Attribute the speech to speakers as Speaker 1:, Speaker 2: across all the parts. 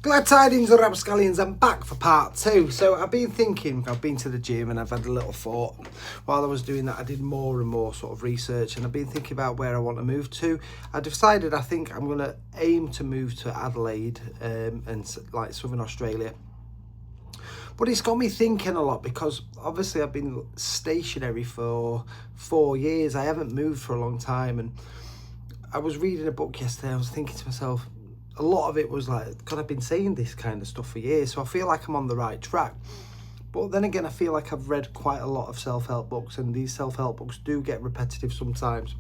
Speaker 1: Glad tidings, rapscallions, I'm back for part 2. So I've been thinking, I've been to the gym and I've had a little thought. While I was doing that, I did more and more sort of research, and I've been thinking about where I want to move to. I decided I think I'm going to aim to move to Adelaide and like Southern Australia. But it's got me thinking a lot because obviously I've been stationary for 4 years. I haven't moved for a long time, and I was reading a book yesterday. I was thinking to myself, a lot of it was like, God, I've been saying this kind of stuff for years, so I feel like I'm on the right track. But then again, I feel like I've read quite a lot of self-help books, and these self-help books do get repetitive sometimes.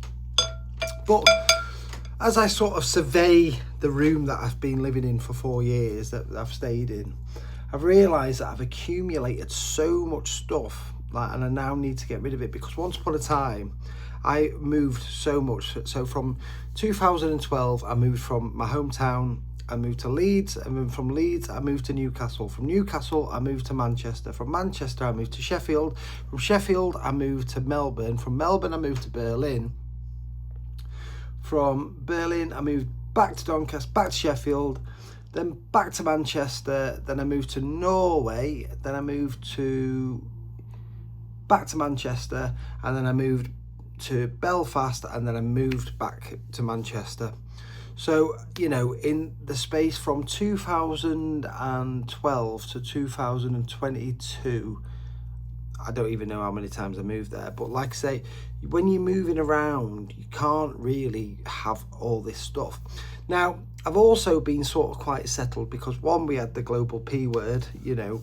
Speaker 1: But as I sort of survey the room that I've been living in for 4 years, that I've stayed in, I've realised that I've accumulated so much stuff, and I now need to get rid of it, because once upon a time, I moved so much. So from 2012, I moved from my hometown, I moved to Leeds, and then from Leeds, I moved to Newcastle. From Newcastle, I moved to Manchester. From Manchester, I moved to Sheffield. From Sheffield, I moved to Melbourne. From Melbourne, I moved to Berlin. From Berlin, I moved back to Doncaster, back to Sheffield, then back to Manchester, then I moved to Norway, then I moved back to Manchester, and then I moved to Belfast, and then I moved back to Manchester. So, you know, in the space from 2012 to 2022, I don't even know how many times I moved there. But like I say, when you're moving around, you can't really have all this stuff. Now, I've also been sort of quite settled because, one, we had the global P word, you know,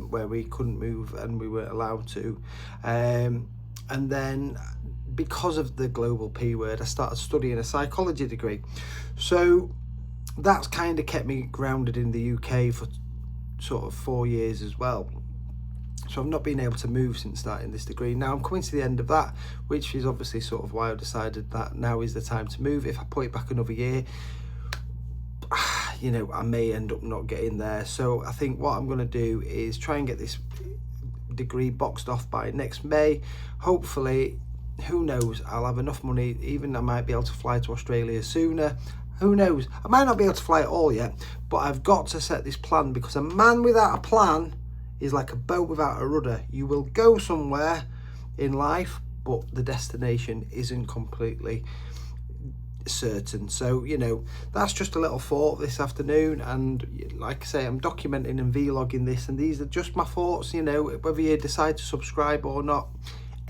Speaker 1: where we couldn't move and we weren't allowed to. And then because of the global P word, I started studying a psychology degree. So that's kind of kept me grounded in the UK for sort of 4 years as well. So I've not been able to move since starting this degree. Now I'm coming to the end of that, which is obviously sort of why I decided that now is the time to move. If I put it back another year, you know, I may end up not getting there. So I think what I'm going to do is try and get this degree boxed off by next May. Hopefully, who knows, I'll have enough money, even I might be able to fly to Australia sooner. Who knows? I might not be able to fly at all yet, but I've got to set this plan, because a man without a plan is like a boat without a rudder. You will go somewhere in life, but the destination isn't completely certain. So, you know, that's just a little thought this afternoon, and like I say, I'm documenting and vlogging this, and these are just my thoughts. You know, whether you decide to subscribe or not,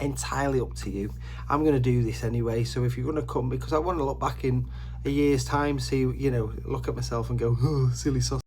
Speaker 1: entirely up to you. I'm going to do this anyway, so if you're going to come, because I want to look back in a year's time, see, you know, look at myself and go, oh, silly sausage.